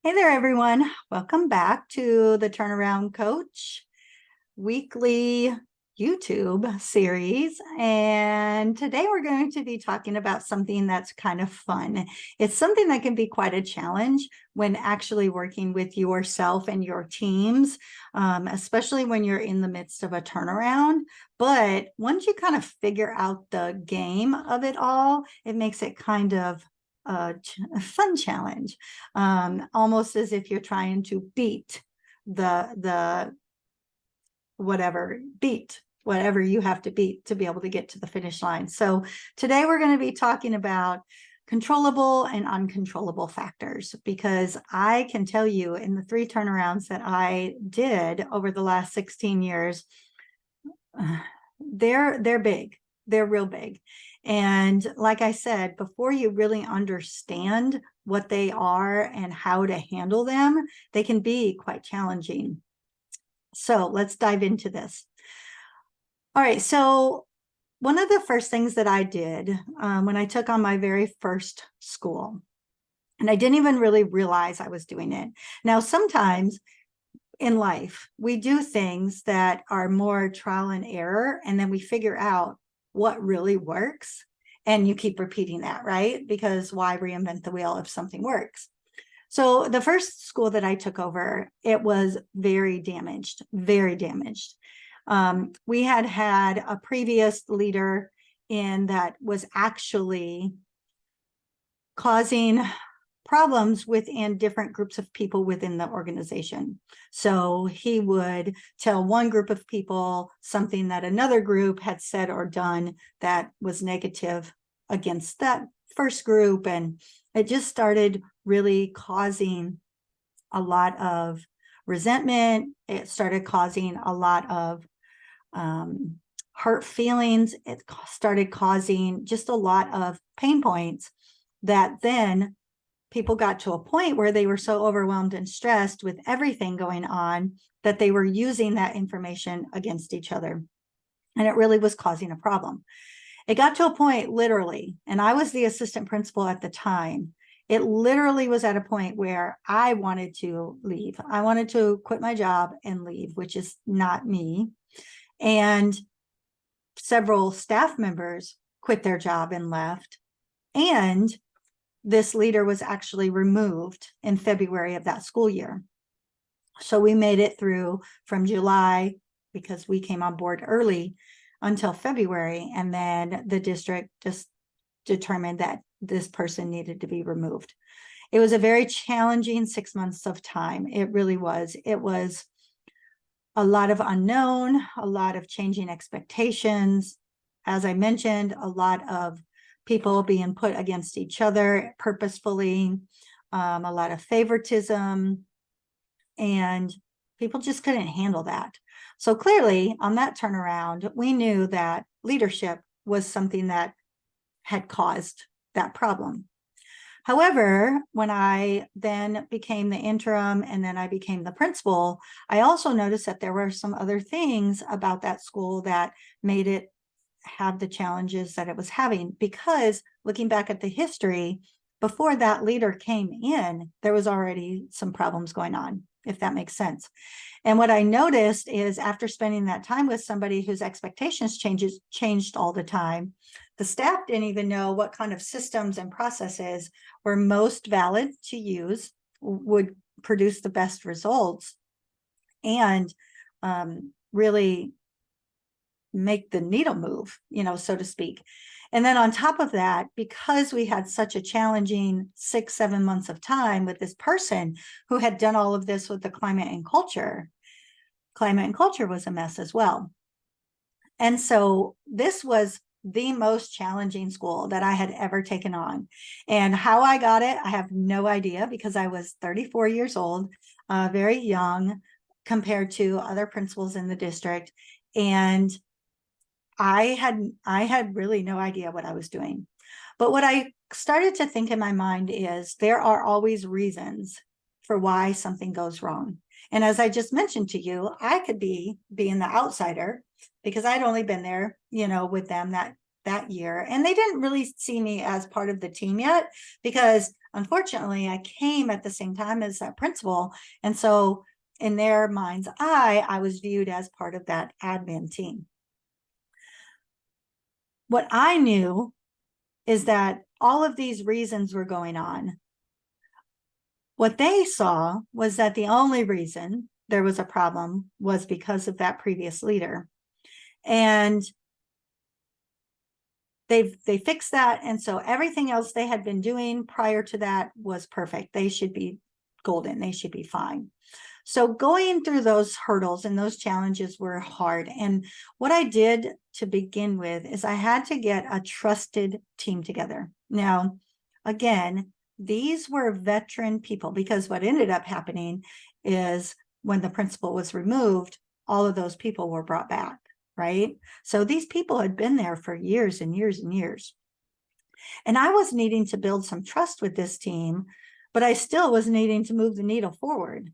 Hey there, everyone. Welcome back to the Turnaround Coach weekly YouTube series. And today we're going to be talking about something that's kind of fun. It's something that can be quite a challenge when actually working with yourself and your teams, especially when you're in the midst of a turnaround. But once you kind of figure out the game of it all, it makes it kind of a fun challenge, almost as if you're trying to beat the whatever you have to beat to be able to get to the finish line. So today we're going to be talking about controllable and uncontrollable factors, because I can tell you in the 3 turnarounds that I did over the last 16 years, they're big. They're real big. And like I said, before you really understand what they are and how to handle them, they can be quite challenging. So let's dive into this. All right, so one of the first things that I did when I took on my very first school, and I didn't even really realize I was doing it. Now, sometimes in life, we do things that are more trial and error, and then we figure out what really works, and you keep repeating that, right? Because why reinvent the wheel if something works? So the first school that I took over, it was very damaged, very damaged. We had a previous leader in that was actually causing problems within different groups of people within the organization. So he would tell one group of people something that another group had said or done that was negative against that first group. And it just started really causing a lot of resentment. It started causing a lot of hurt feelings. It started causing just a lot of pain points that then people got to a point where they were so overwhelmed and stressed with everything going on that they were using that information against each other. And it really was causing a problem. It got to a point, literally, and I was the assistant principal at the time. It literally was at a point where I wanted to leave. I wanted to quit my job and leave, which is not me. And several staff members quit their job and left. And this leader was actually removed in February of that school year. So we made it through from July, because we came on board early, until February. And then the district just determined that this person needed to be removed. It was a very challenging 6 months of time. It really was. It was a lot of unknown, a lot of changing expectations. As I mentioned, a lot of people being put against each other purposefully, a lot of favoritism, and people just couldn't handle that. So clearly on that turnaround, we knew that leadership was something that had caused that problem. However, when I then became the interim and then I became the principal, I also noticed that there were some other things about that school that made it have the challenges that it was having, because looking back at the history, before that leader came in, there was already some problems going on, if that makes sense. And what I noticed is, after spending that time with somebody whose expectations changed all the time, the staff didn't even know what kind of systems and processes were most valid to use, would produce the best results, and really make the needle move, so to speak. And then on top of that, because we had such a challenging 6-7 months of time with this person who had done all of this with the climate and culture was a mess as well. And so this was the most challenging school that I had ever taken on. And how I got it, I have no idea, because I was 34 years old, very young compared to other principals in the district. And I had really no idea what I was doing. But what I started to think in my mind is, there are always reasons for why something goes wrong. And as I just mentioned to you, I could be being the outsider, because I'd only been there, with them that year. And they didn't really see me as part of the team yet, because unfortunately, I came at the same time as that principal. And so in their mind's eye, I was viewed as part of that admin team. What I knew is that all of these reasons were going on. What they saw was that the only reason there was a problem was because of that previous leader. And they fixed that. And so everything else they had been doing prior to that was perfect. They should be golden. They should be fine. So going through those hurdles and those challenges were hard. And what I did to begin with is I had to get a trusted team together. Now, again, these were veteran people, because what ended up happening is when the principal was removed, all of those people were brought back, right? So these people had been there for years and years and years. And I was needing to build some trust with this team, but I still was needing to move the needle forward.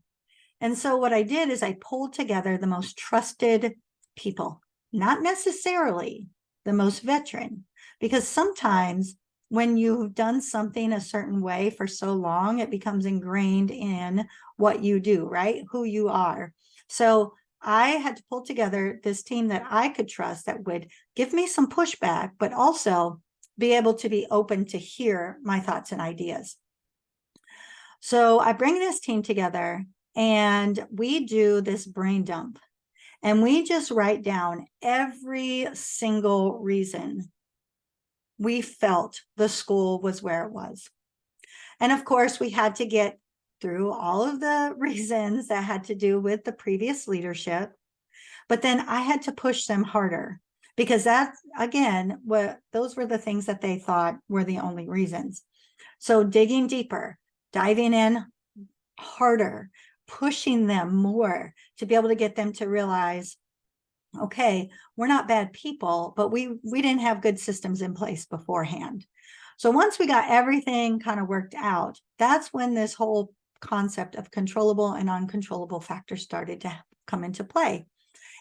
And so what I did is I pulled together the most trusted people, not necessarily the most veteran, because sometimes when you've done something a certain way for so long, it becomes ingrained in what you do, right? Who you are. So I had to pull together this team that I could trust, that would give me some pushback, but also be able to be open to hear my thoughts and ideas. So I bring this team together and we do this brain dump, and we just write down every single reason we felt the school was where it was. And of course, we had to get through all of the reasons that had to do with the previous leadership. But then I had to push them harder, because that, again, those were the things that they thought were the only reasons. So digging deeper, diving in harder, pushing them more to be able to get them to realize, okay, we're not bad people, but we didn't have good systems in place beforehand. So once we got everything kind of worked out, that's when this whole concept of controllable and uncontrollable factors started to come into play.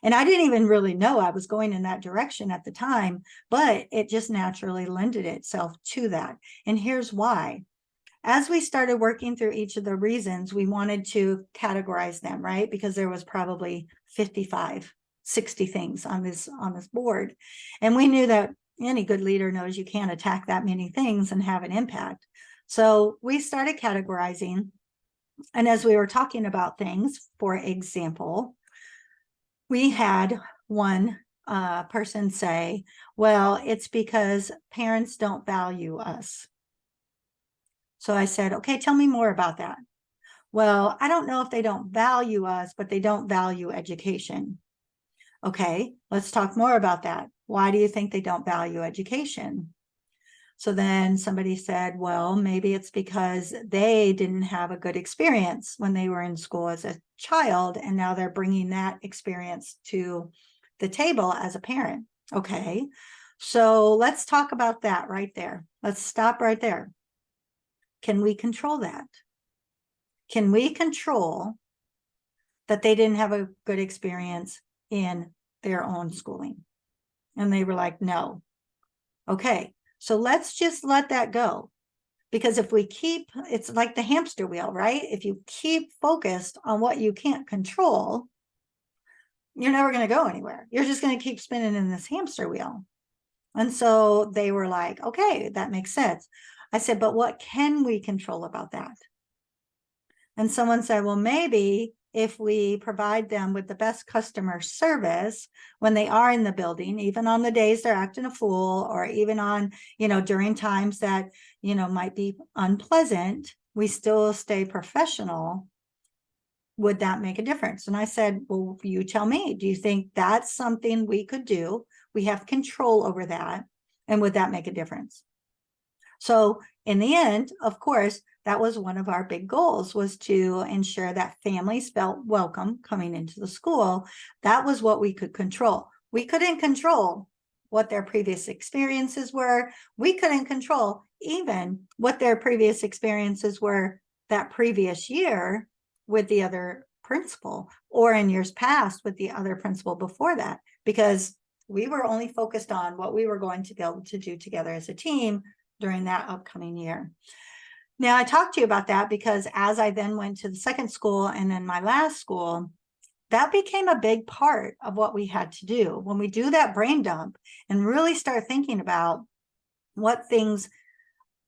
And I didn't even really know I was going in that direction at the time, but it just naturally lended itself to that. And here's why. As we started working through each of the reasons, we wanted to categorize them, right? Because there was probably 55, 60 things on this board. And we knew that any good leader knows you can't attack that many things and have an impact. So we started categorizing. And as we were talking about things, for example, we had one person say, well, it's because parents don't value us. So I said, okay, tell me more about that. Well, I don't know if they don't value us, but they don't value education. Okay, let's talk more about that. Why do you think they don't value education? So then somebody said, well, maybe it's because they didn't have a good experience when they were in school as a child, and now they're bringing that experience to the table as a parent. Okay, so let's talk about that right there. Let's stop right there. Can we control that? Can we control that they didn't have a good experience in their own schooling? And they were like, no. Okay, so let's just let that go. Because if we keep, it's like the hamster wheel, right? If you keep focused on what you can't control, you're never going to go anywhere. You're just going to keep spinning in this hamster wheel. And so they were like, okay, that makes sense. I said, but what can we control about that? And someone said, well, maybe if we provide them with the best customer service when they are in the building, even on the days they're acting a fool, or even on, during times that, might be unpleasant, we still stay professional. Would that make a difference? And I said, well, you tell me, do you think that's something we could do? We have control over that. And would that make a difference? So in the end, of course, that was one of our big goals, was to ensure that families felt welcome coming into the school. That was what we could control. We couldn't control what their previous experiences were. We couldn't control even what their previous experiences were that previous year with the other principal, or in years past with the other principal before that, because we were only focused on what we were going to be able to do together as a team during that upcoming year. Now, I talked to you about that because as I then went to the second school and then my last school, that became a big part of what we had to do. When we do that brain dump and really start thinking about what things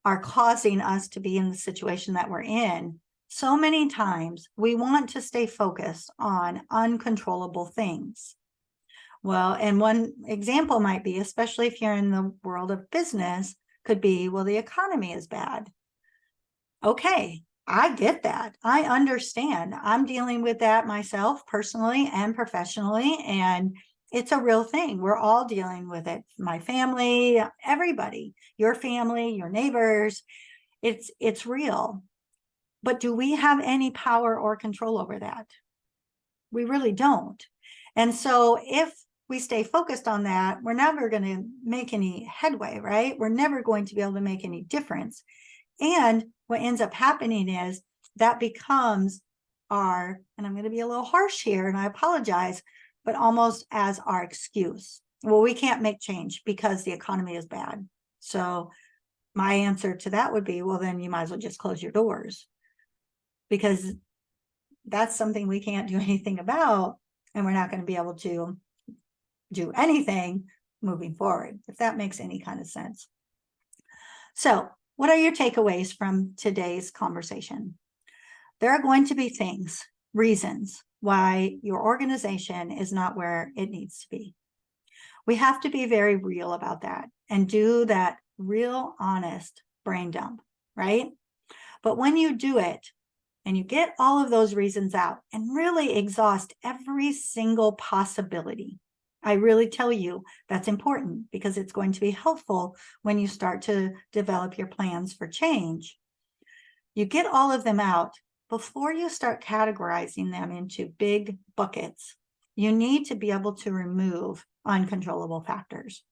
are causing us to be in the situation that we're in, so many times we want to stay focused on uncontrollable things. Well, and one example might be, especially if you're in the world of business, could be, well, the economy is bad. Okay, I get that. I understand. I'm dealing with that myself personally and professionally, and it's a real thing. We're all dealing with it. My family, everybody, your family, your neighbors, it's real. But do we have any power or control over that? We really don't. And so if we stay focused on that, we're never going to make any headway, right? We're never going to be able to make any difference. And what ends up happening is that becomes our, and I'm going to be a little harsh here and I apologize, but almost as our excuse. Well, we can't make change because the economy is bad. So my answer to that would be, well, then you might as well just close your doors, because that's something we can't do anything about. And we're not going to be able to do anything moving forward, if that makes any kind of sense. So what are your takeaways from today's conversation? There are going to be things, reasons why your organization is not where it needs to be. We have to be very real about that and do that real, honest brain dump, right? But when you do it and you get all of those reasons out and really exhaust every single possibility, I really tell you that's important because it's going to be helpful when you start to develop your plans for change. You get all of them out before you start categorizing them into big buckets. You need to be able to remove uncontrollable factors.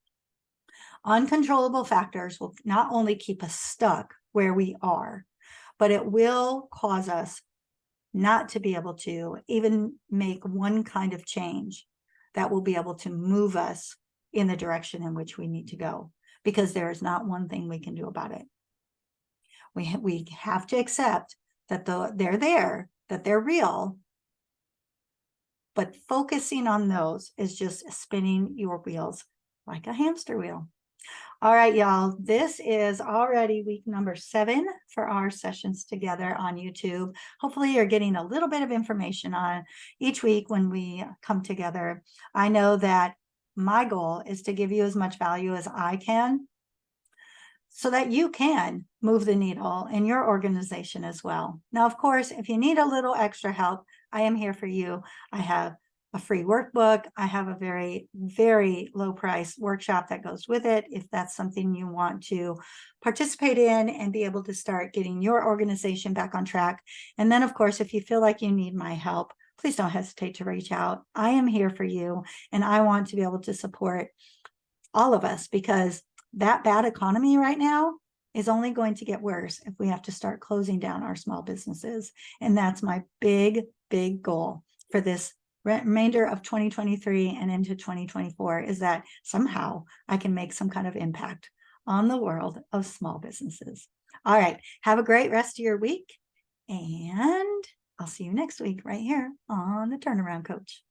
Uncontrollable factors will not only keep us stuck where we are, but it will cause us not to be able to even make one kind of change that will be able to move us in the direction in which we need to go, because there is not one thing we can do about it. We have to accept that they're there, that they're real, but focusing on those is just spinning your wheels like a hamster wheel. All right, y'all, this is already week number 7 for our sessions together on YouTube. Hopefully you're getting a little bit of information on each week when we come together. I know that my goal is to give you as much value as I can so that you can move the needle in your organization as well. Now, of course, if you need a little extra help, I am here for you. I have a free workbook. I have a very, very low price workshop that goes with it, if that's something you want to participate in and be able to start getting your organization back on track. And then, of course, if you feel like you need my help, please don't hesitate to reach out. I am here for you, and I want to be able to support all of us, because that bad economy right now is only going to get worse if we have to start closing down our small businesses. And that's my big, big goal for this remainder of 2023 and into 2024, is that somehow I can make some kind of impact on the world of small businesses. All right, have a great rest of your week, and I'll see you next week right here on the Turnaround Coach.